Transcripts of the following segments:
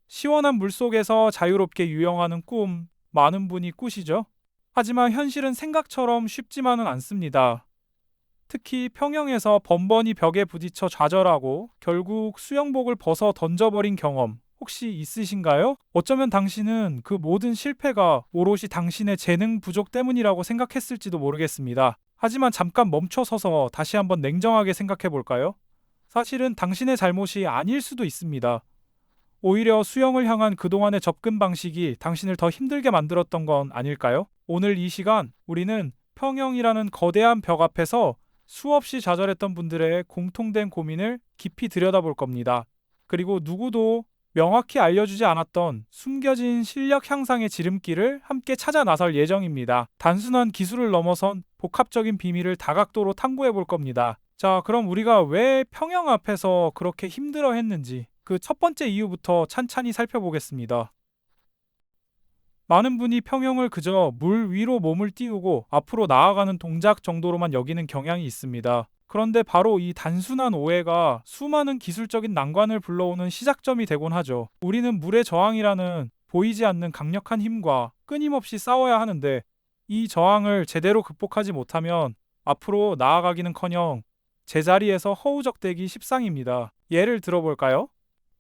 시원한 물속에서 자유롭게 유영하는 꿈, 많은 분이 꾸시죠? 하지만 현실은 생각처럼 쉽지만은 않습니다. 특히 평영에서 번번이 벽에 부딪혀 좌절하고 결국 수영복을 벗어 던져버린 경험 혹시 있으신가요? 어쩌면 당신은 그 모든 실패가 오롯이 당신의 재능 부족 때문이라고 생각했을지도 모르겠습니다. 하지만 잠깐 멈춰서서 다시 한번 냉정하게 생각해 볼까요? 사실은 당신의 잘못이 아닐 수도 있습니다. 오히려 수영을 향한 그동안의 접근 방식이 당신을 더 힘들게 만들었던 건 아닐까요? 오늘 이 시간 우리는 평영이라는 거대한 벽 앞에서 수없이 좌절했던 분들의 공통된 고민을 깊이 들여다볼 겁니다. 그리고 누구도 명확히 알려주지 않았던 숨겨진 실력 향상의 지름길을 함께 찾아 나설 예정입니다. 단순한 기술을 넘어선 복합적인 비밀을 다각도로 탐구해 볼 겁니다. 자, 그럼 우리가 왜 평영 앞에서 그렇게 힘들어 했는지 그 첫 번째 이유부터 찬찬히 살펴보겠습니다. 많은 분이 평영을 그저 물 위로 몸을 띄우고 앞으로 나아가는 동작 정도로만 여기는 경향이 있습니다. 그런데 바로 이 단순한 오해가 수많은 기술적인 난관을 불러오는 시작점이 되곤 하죠. 우리는 물의 저항이라는 보이지 않는 강력한 힘과 끊임없이 싸워야 하는데 이 저항을 제대로 극복하지 못하면 앞으로 나아가기는커녕 제자리에서 허우적대기 십상입니다. 예를 들어볼까요?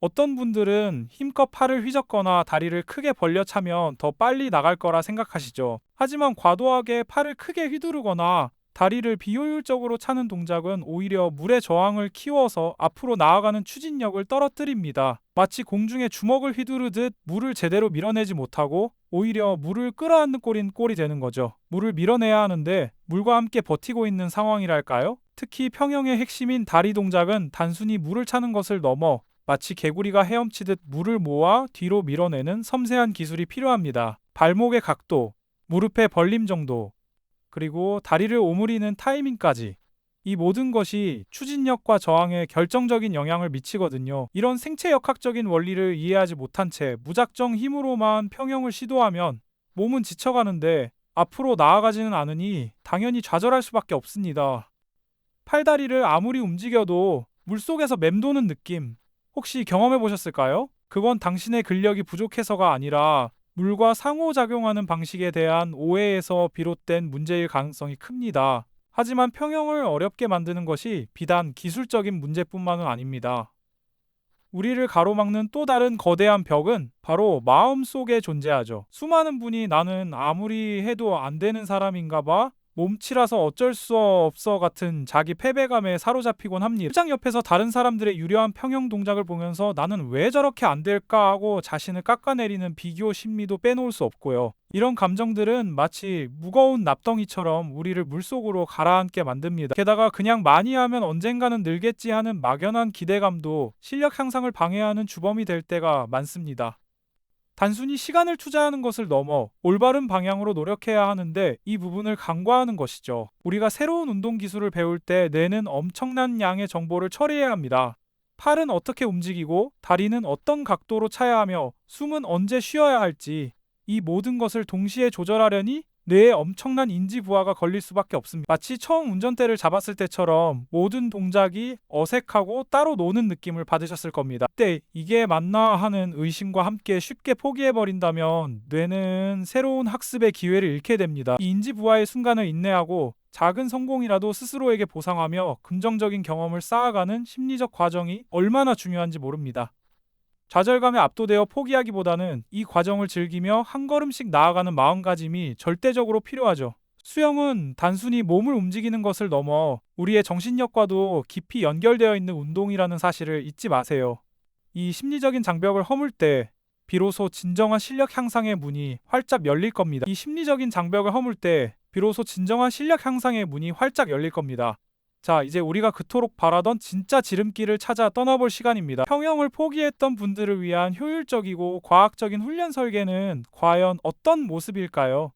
어떤 분들은 힘껏 팔을 휘젓거나 다리를 크게 벌려 차면 더 빨리 나갈 거라 생각하시죠. 하지만 과도하게 팔을 크게 휘두르거나 다리를 비효율적으로 차는 동작은 오히려 물의 저항을 키워서 앞으로 나아가는 추진력을 떨어뜨립니다. 마치 공중에 주먹을 휘두르듯 물을 제대로 밀어내지 못하고 오히려 물을 끌어안는 꼴이 되는 거죠. 물을 밀어내야 하는데 물과 함께 버티고 있는 상황이랄까요? 특히 평영의 핵심인 다리 동작은 단순히 물을 차는 것을 넘어 마치 개구리가 헤엄치듯 물을 모아 뒤로 밀어내는 섬세한 기술이 필요합니다. 발목의 각도, 무릎의 벌림 정도, 그리고 다리를 오므리는 타이밍까지. 이 모든 것이 추진력과 저항에 결정적인 영향을 미치거든요. 이런 생체역학적인 원리를 이해하지 못한 채 무작정 힘으로만 평형을 시도하면 몸은 지쳐가는데 앞으로 나아가지는 않으니 당연히 좌절할 수밖에 없습니다. 팔다리를 아무리 움직여도 물속에서 맴도는 느낌, 혹시 경험해 보셨을까요? 그건 당신의 근력이 부족해서가 아니라 물과 상호작용하는 방식에 대한 오해에서 비롯된 문제일 가능성이 큽니다. 하지만 평형을 어렵게 만드는 것이 비단 기술적인 문제뿐만은 아닙니다. 우리를 가로막는 또 다른 거대한 벽은 바로 마음 속에 존재하죠. 수많은 분이 나는 아무리 해도 안 되는 사람인가 봐, 몸치라서 어쩔 수 없어 같은 자기 패배감에 사로잡히곤 합니다. 시장 옆에서 다른 사람들의 유려한 평형 동작을 보면서 나는 왜 저렇게 안 될까 하고 자신을 깎아내리는 비교 심리도 빼놓을 수 없고요. 이런 감정들은 마치 무거운 납덩이처럼 우리를 물속으로 가라앉게 만듭니다. 게다가 그냥 많이 하면 언젠가는 늘겠지 하는 막연한 기대감도 실력 향상을 방해하는 주범이 될 때가 많습니다. 단순히 시간을 투자하는 것을 넘어 올바른 방향으로 노력해야 하는데 이 부분을 간과하는 것이죠. 우리가 새로운 운동 기술을 배울 때 뇌는 엄청난 양의 정보를 처리해야 합니다. 팔은 어떻게 움직이고 다리는 어떤 각도로 차야 하며 숨은 언제 쉬어야 할지 이 모든 것을 동시에 조절하려니 뇌에 엄청난 인지 부하가 걸릴 수밖에 없습니다. 마치 처음 운전대를 잡았을 때처럼 모든 동작이 어색하고 따로 노는 느낌을 받으셨을 겁니다. 그때 이게 맞나 하는 의심과 함께 쉽게 포기해버린다면 뇌는 새로운 학습의 기회를 잃게 됩니다. 이 인지 부하의 순간을 인내하고 작은 성공이라도 스스로에게 보상하며 긍정적인 경험을 쌓아가는 심리적 과정이 얼마나 중요한지 모릅니다. 좌절감에 압도되어 포기하기보다는 이 과정을 즐기며 한 걸음씩 나아가는 마음가짐이 절대적으로 필요하죠. 수영은 단순히 몸을 움직이는 것을 넘어 우리의 정신력과도 깊이 연결되어 있는 운동이라는 사실을 잊지 마세요. 이 심리적인 장벽을 허물 때 비로소 진정한 실력 향상의 문이 활짝 열릴 겁니다. 이 심리적인 장벽을 허물 때 비로소 진정한 실력 향상의 문이 활짝 열릴 겁니다. 자, 이제 우리가 그토록 바라던 진짜 지름길을 찾아 떠나볼 시간입니다. 평형을 포기했던 분들을 위한 효율적이고 과학적인 훈련 설계는 과연 어떤 모습일까요?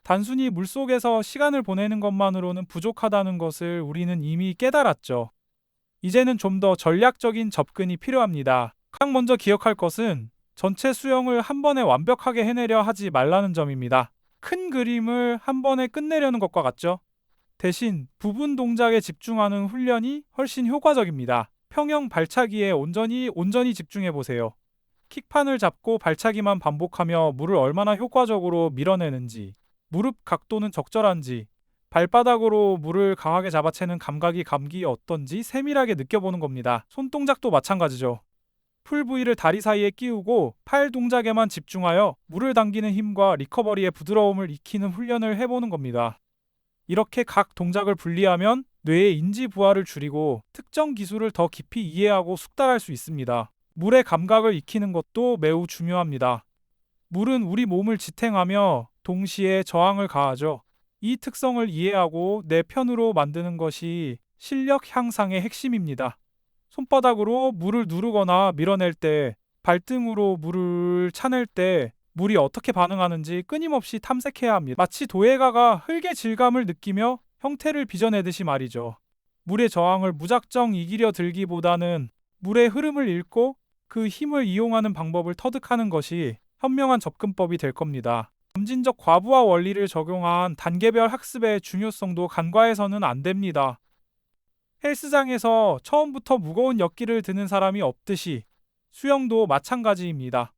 단순히 물속에서 시간을 보내는 것만으로는 부족하다는 것을 우리는 이미 깨달았죠. 이제는 좀 더 전략적인 접근이 필요합니다. 가장 먼저 기억할 것은 전체 수영을 한 번에 완벽하게 해내려 하지 말라는 점입니다. 큰 그림을 한 번에 끝내려는 것과 같죠? 대신 부분 동작에 집중하는 훈련이 훨씬 효과적입니다. 평형 발차기에 온전히 집중해 보세요. 킥판을 잡고 발차기만 반복하며 물을 얼마나 효과적으로 밀어내는지, 무릎 각도는 적절한지, 발바닥으로 물을 강하게 잡아채는 감각이 어떤지 세밀하게 느껴보는 겁니다. 손동작도 마찬가지죠. 풀 부위를 다리 사이에 끼우고 팔 동작에만 집중하여 물을 당기는 힘과 리커버리의 부드러움을 익히는 훈련을 해보는 겁니다. 이렇게 각 동작을 분리하면 뇌의 인지 부하를 줄이고 특정 기술을 더 깊이 이해하고 숙달할 수 있습니다. 물의 감각을 익히는 것도 매우 중요합니다. 물은 우리 몸을 지탱하며 동시에 저항을 가하죠. 이 특성을 이해하고 내 편으로 만드는 것이 실력 향상의 핵심입니다. 손바닥으로 물을 누르거나 밀어낼 때, 발등으로 물을 차낼 때 물이 어떻게 반응하는지 끊임없이 탐색해야 합니다. 마치 도예가가 흙의 질감을 느끼며 형태를 빚어내듯이 말이죠. 물의 저항을 무작정 이기려 들기보다는 물의 흐름을 읽고 그 힘을 이용하는 방법을 터득하는 것이 현명한 접근법이 될 겁니다. 점진적 과부하 원리를 적용한 단계별 학습의 중요성도 간과해서는 안 됩니다. 헬스장에서 처음부터 무거운 역기를 드는 사람이 없듯이 수영도 마찬가지입니다.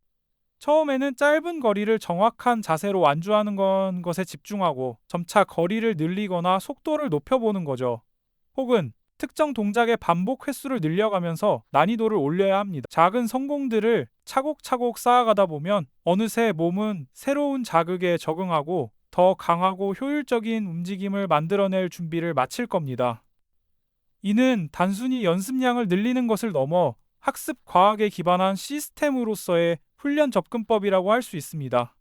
처음에는 짧은 거리를 정확한 자세로 완주하는 것에 집중하고 점차 거리를 늘리거나 속도를 높여보는 거죠. 혹은 특정 동작의 반복 횟수를 늘려가면서 난이도를 올려야 합니다. 작은 성공들을 차곡차곡 쌓아가다 보면 어느새 몸은 새로운 자극에 적응하고 더 강하고 효율적인 움직임을 만들어낼 준비를 마칠 겁니다. 이는 단순히 연습량을 늘리는 것을 넘어 학습 과학에 기반한 시스템으로서의 훈련 접근법이라고 할 수 있습니다.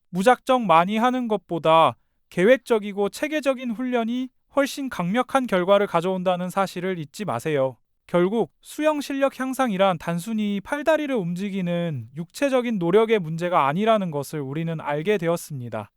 무작정 많이 하는 것보다 계획적이고 체계적인 훈련이 훨씬 강력한 결과를 가져온다는 사실을 잊지 마세요. 결국 수영 실력 향상이란 단순히 팔다리를 움직이는 육체적인 노력의 문제가 아니라는 것을 우리는 알게 되었습니다.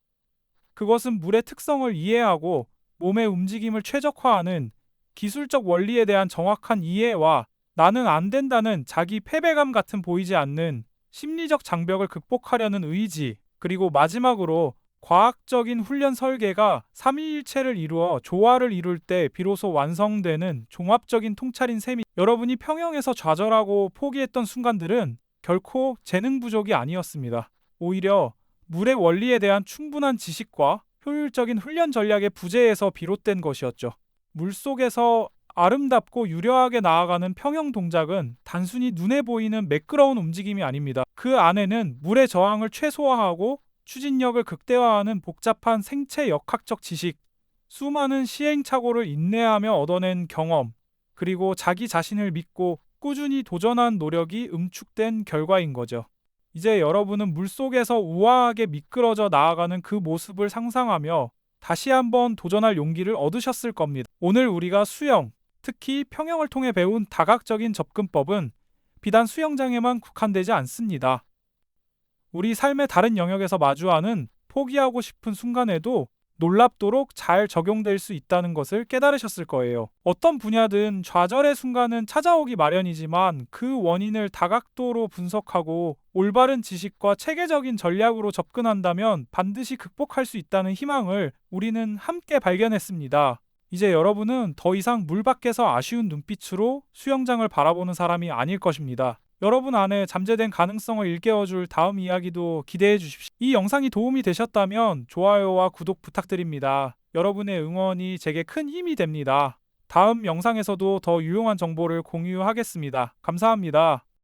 그것은 물의 특성을 이해하고 몸의 움직임을 최적화하는 기술적 원리에 대한 정확한 이해와 나는 안 된다는 자기 패배감 같은 보이지 않는 심리적 장벽을 극복하려는 의지, 그리고 마지막으로 과학적인 훈련 설계가 삼위일체를 이루어 조화를 이룰 때 비로소 완성되는 종합적인 통찰인 셈이 여러분이 평영에서 좌절하고 포기했던 순간들은 결코 재능 부족이 아니었습니다. 오히려 물의 원리에 대한 충분한 지식과 효율적인 훈련 전략의 부재에서 비롯된 것이었죠. 물속에서 아름답고 유려하게 나아가는 평영 동작은 단순히 눈에 보이는 매끄러운 움직임이 아닙니다. 그 안에는 물의 저항을 최소화하고 추진력을 극대화하는 복잡한 생체 역학적 지식, 수많은 시행착오를 인내하며 얻어낸 경험, 그리고 자기 자신을 믿고 꾸준히 도전한 노력이 응축된 결과인 거죠. 이제 여러분은 물속에서 우아하게 미끄러져 나아가는 그 모습을 상상하며 다시 한번 도전할 용기를 얻으셨을 겁니다. 오늘 우리가 수영, 특히 평영을 통해 배운 다각적인 접근법은 비단 수영장에만 국한되지 않습니다. 우리 삶의 다른 영역에서 마주하는 포기하고 싶은 순간에도 놀랍도록 잘 적용될 수 있다는 것을 깨달으셨을 거예요. 어떤 분야든 좌절의 순간은 찾아오기 마련이지만 그 원인을 다각도로 분석하고 올바른 지식과 체계적인 전략으로 접근한다면 반드시 극복할 수 있다는 희망을 우리는 함께 발견했습니다. 이제 여러분은 더 이상 물 밖에서 아쉬운 눈빛으로 수영장을 바라보는 사람이 아닐 것입니다. 여러분 안에 잠재된 가능성을 일깨워줄 다음 이야기도 기대해 주십시오. 이 영상이 도움이 되셨다면 좋아요와 구독 부탁드립니다. 여러분의 응원이 제게 큰 힘이 됩니다. 다음 영상에서도 더 유용한 정보를 공유하겠습니다. 감사합니다.